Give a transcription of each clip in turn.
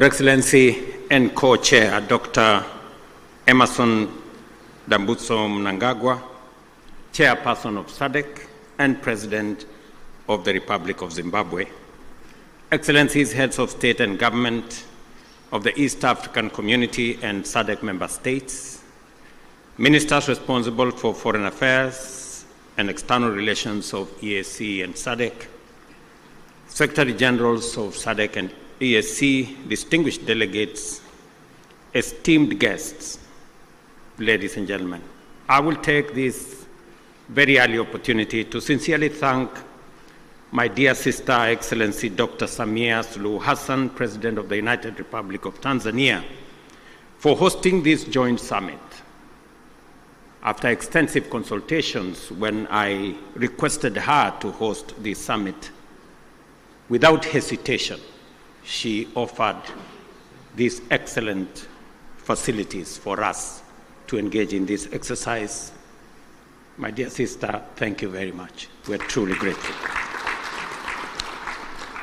Your Excellency and Co-Chair Dr. Emerson Dambuso Mnangagwa, Chairperson of SADC and President of the Republic of Zimbabwe, Excellencies, Heads of State and Government of the East African Community and SADC member states, Ministers responsible for Foreign Affairs and External Relations of EAC and SADC, Secretary Generals of SADC and EAC, distinguished delegates, esteemed guests, ladies and gentlemen, I will take this very early opportunity to sincerely thank my dear sister, Excellency Dr. Samia Suluhu Hassan, President of the United Republic of Tanzania, for hosting this joint summit. After extensive consultations, when I requested her to host this summit, without hesitation, she offered these excellent facilities for us to engage in this exercise. My dear sister, thank you very much. We're truly grateful.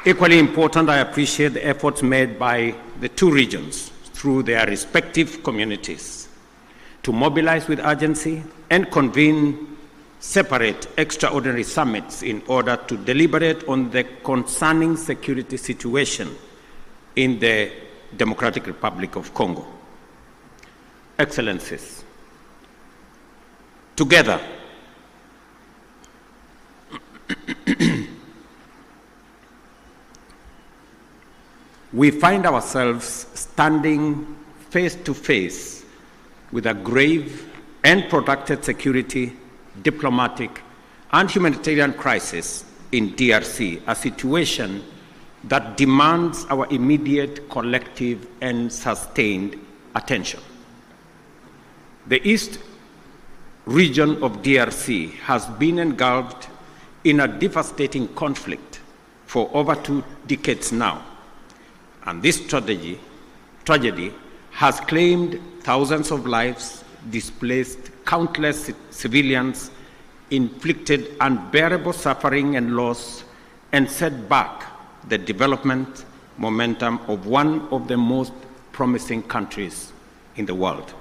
Equally important, I appreciate the efforts made by the two regions through their respective communities to mobilize with urgency and convene separate extraordinary summits in order to deliberate on the concerning security situation in the Democratic Republic of Congo. Excellencies, together, we find ourselves standing face to face with a grave and protracted security, diplomatic, and humanitarian crisis in DRC, a situation that demands our immediate, collective, and sustained attention. The East region of DRC has been engulfed in a devastating conflict for over 2 decades now, and this tragedy has claimed thousands of lives, displaced countless civilians, inflicted unbearable suffering and loss, and set back the development momentum of one of the most promising countries in the world.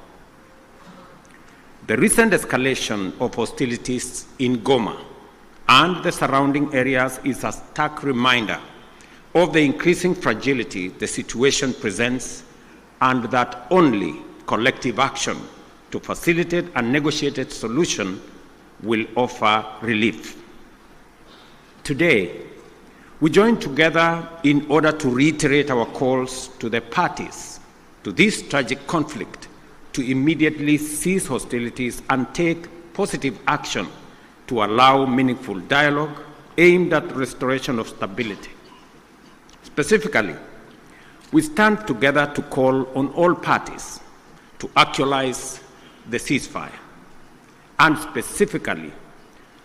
The recent escalation of hostilities in Goma and the surrounding areas is a stark reminder of the increasing fragility the situation presents, and that only collective action to facilitate a negotiated solution will offer relief. Today, we join together in order to reiterate our calls to the parties to this tragic conflict to immediately cease hostilities and take positive action to allow meaningful dialogue aimed at restoration of stability. Specifically, we stand together to call on all parties to actualize the ceasefire, and specifically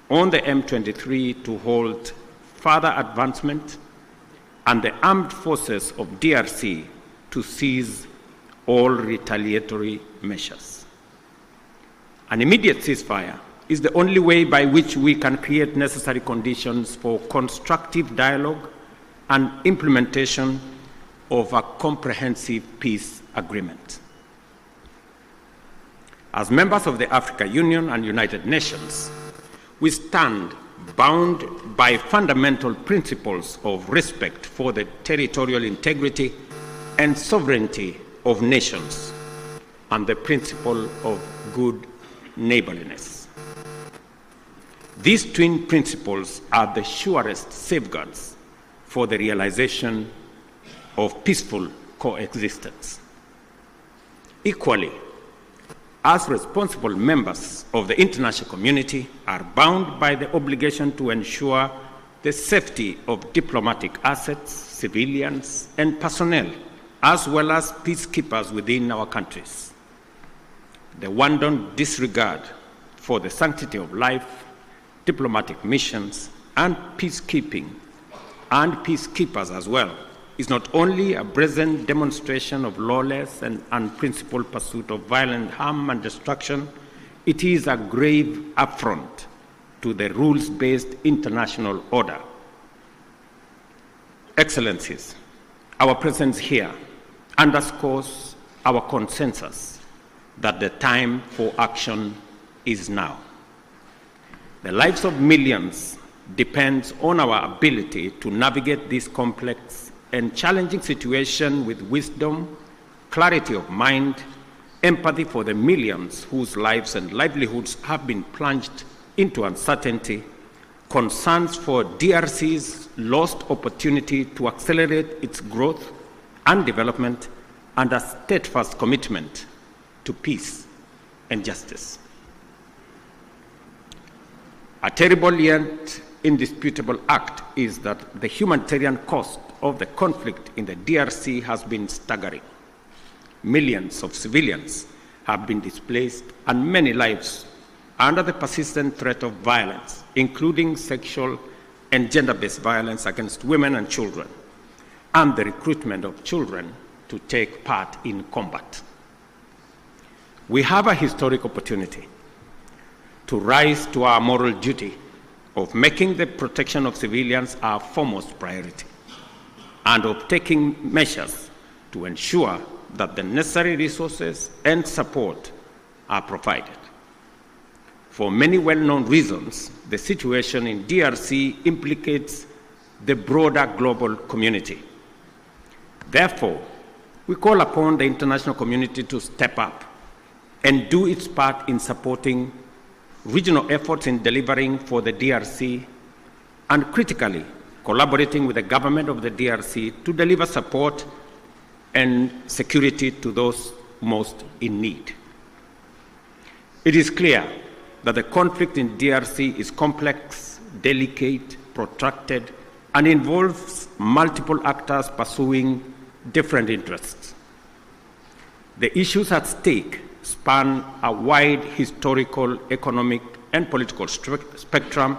on the M23 to halt further advancement and the armed forces of DRC to cease all retaliatory measures. An immediate ceasefire is the only way by which we can create necessary conditions for constructive dialogue and implementation of a comprehensive peace agreement. As members of the African Union and United Nations, we stand bound by fundamental principles of respect for the territorial integrity and sovereignty of nations and the principle of good neighborliness. These twin principles are the surest safeguards for the realization of peaceful coexistence. Equally, as responsible members of the international community are bound by the obligation to ensure the safety of diplomatic assets, civilians, and personnel, as well as peacekeepers within our countries. The wanton disregard for the sanctity of life, diplomatic missions, and peacekeeping, and peacekeepers as well, is not only a brazen demonstration of lawless and unprincipled pursuit of violent harm and destruction, it is a grave affront to the rules-based international order. Excellencies, our presence here underscores our consensus that the time for action is now. The lives of millions depends on our ability to navigate this complex and challenging situation with wisdom, clarity of mind, empathy for the millions whose lives and livelihoods have been plunged into uncertainty, concerns for DRC's lost opportunity to accelerate its growth and development, and a steadfast commitment to peace and justice. A terrible yet indisputable act is that the humanitarian cost of the conflict in the DRC has been staggering. Millions of civilians have been displaced and many lives under the persistent threat of violence, including sexual and gender-based violence against women and children, and the recruitment of children to take part in combat. We have a historic opportunity to rise to our moral duty of making the protection of civilians our foremost priority, and of taking measures to ensure that the necessary resources and support are provided. For many well-known reasons, the situation in DRC implicates the broader global community. Therefore, we call upon the international community to step up and do its part in supporting regional efforts in delivering for the DRC, and critically collaborating with the government of the DRC to deliver support and security to those most in need. It is clear that the conflict in DRC is complex, delicate, protracted, and involves multiple actors pursuing different interests. The issues at stake span a wide historical, economic, and political spectrum,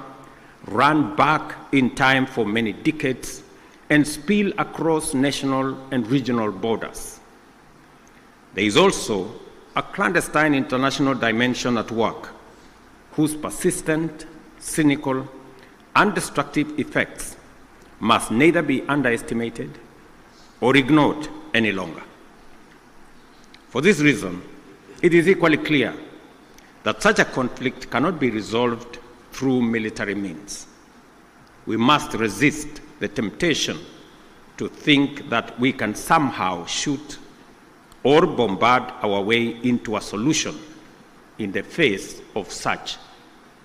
run back in time for many decades, and spill across national and regional borders. There is also a clandestine international dimension at work, whose persistent, cynical, and destructive effects must neither be underestimated or ignored any longer. For this reason, it is equally clear that such a conflict cannot be resolved through military means. We must resist the temptation to think that we can somehow shoot or bombard our way into a solution in the face of such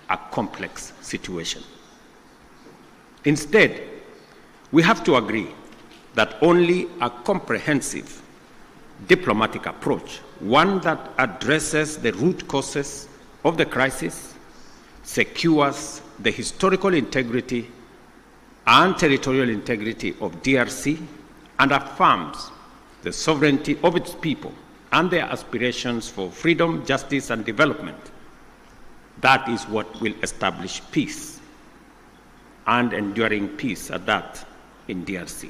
a complex situation. Instead, we have to agree that only a comprehensive diplomatic approach, one that addresses the root causes of the crisis, secures the historical integrity and territorial integrity of DRC, and affirms the sovereignty of its people and their aspirations for freedom, justice, and development. That is what will establish peace, and enduring peace at that, in DRC.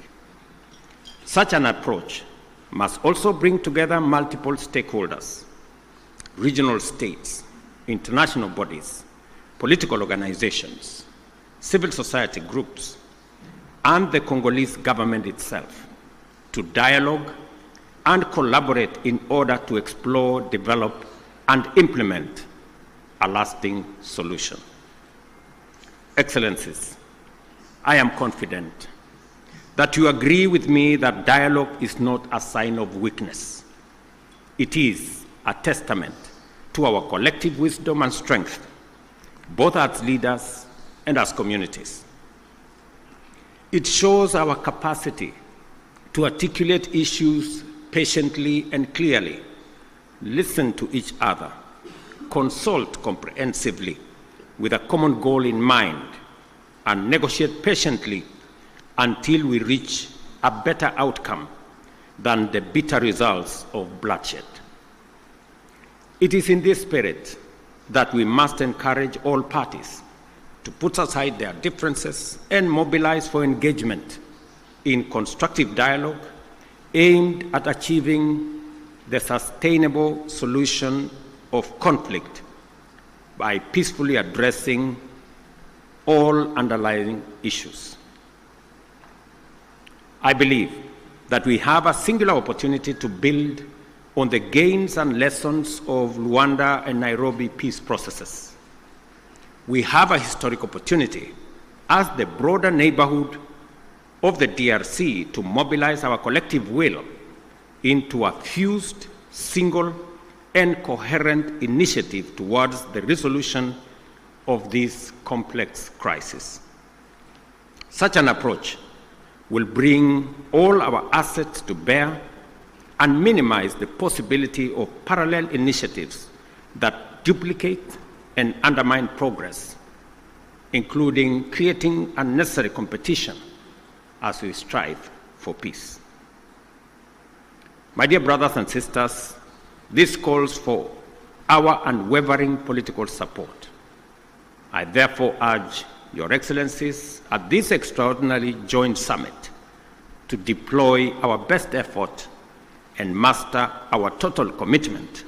Such an approach must also bring together multiple stakeholders, regional states, international bodies, political organizations, civil society groups, and the Congolese government itself, to dialogue and collaborate in order to explore, develop, and implement a lasting solution. Excellencies, I am confident that you agree with me that dialogue is not a sign of weakness. It is a testament to our collective wisdom and strength, both as leaders and as communities. It shows our capacity to articulate issues patiently and clearly, listen to each other, consult comprehensively with a common goal in mind, and negotiate patiently until we reach a better outcome than the bitter results of bloodshed. It is in this spirit that we must encourage all parties to put aside their differences and mobilize for engagement in constructive dialogue aimed at achieving the sustainable solution of conflict by peacefully addressing all underlying issues. I believe that we have a singular opportunity to build on the gains and lessons of Luanda and Nairobi peace processes. We have a historic opportunity as the broader neighborhood of the DRC to mobilize our collective will into a fused, single, and coherent initiative towards the resolution of this complex crisis. Such an approach will bring all our assets to bear and minimize the possibility of parallel initiatives that duplicate and undermine progress, including creating unnecessary competition as we strive for peace. My dear brothers and sisters, this calls for our unwavering political support. I therefore urge Your Excellencies at this extraordinary joint summit to deploy our best effort and muster our total commitment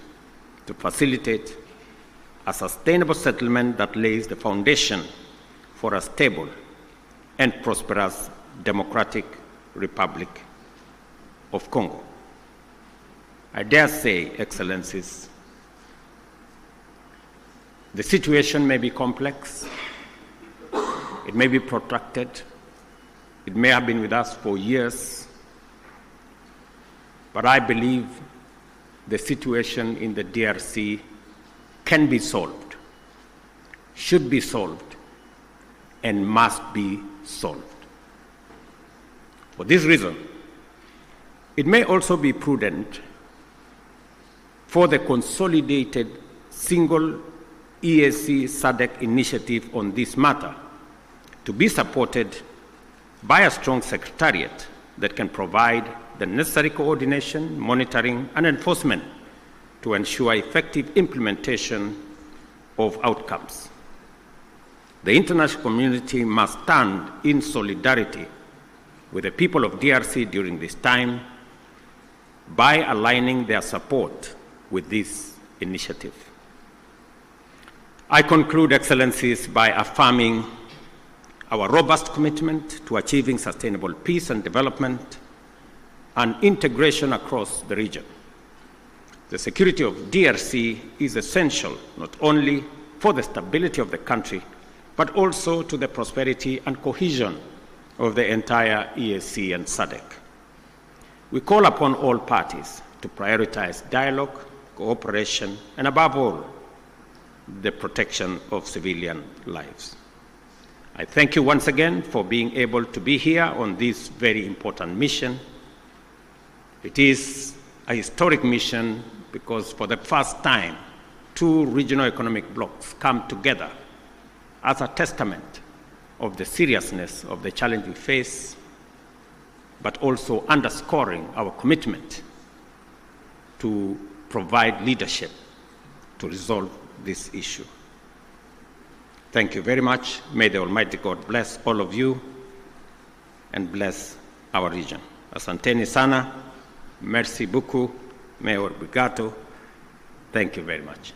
to facilitate a sustainable settlement that lays the foundation for a stable and prosperous Democratic Republic of Congo. I dare say, Excellencies, the situation may be complex, it may be protracted, it may have been with us for years, but I believe the situation in the DRC can be solved, should be solved, and must be solved. For this reason, it may also be prudent for the consolidated single EAC SADC initiative on this matter to be supported by a strong secretariat that can provide the necessary coordination, monitoring, and enforcement to ensure effective implementation of outcomes. The international community must stand in solidarity with the people of DRC during this time by aligning their support with this initiative. I conclude, Excellencies, by affirming our robust commitment to achieving sustainable peace and development and integration across the region. The security of DRC is essential not only for the stability of the country, but also to the prosperity and cohesion of the entire EAC and SADC. We call upon all parties to prioritize dialogue, cooperation, and above all, the protection of civilian lives. I thank you once again for being able to be here on this very important mission. It is a historic mission because for the first time, two regional economic blocs come together as a testament of the seriousness of the challenge we face, but also underscoring our commitment to provide leadership to resolve this issue. Thank you very much. May the Almighty God bless all of you and bless our region. Asanteni sana, merci beaucoup, Mayor Brigato. Thank you very much.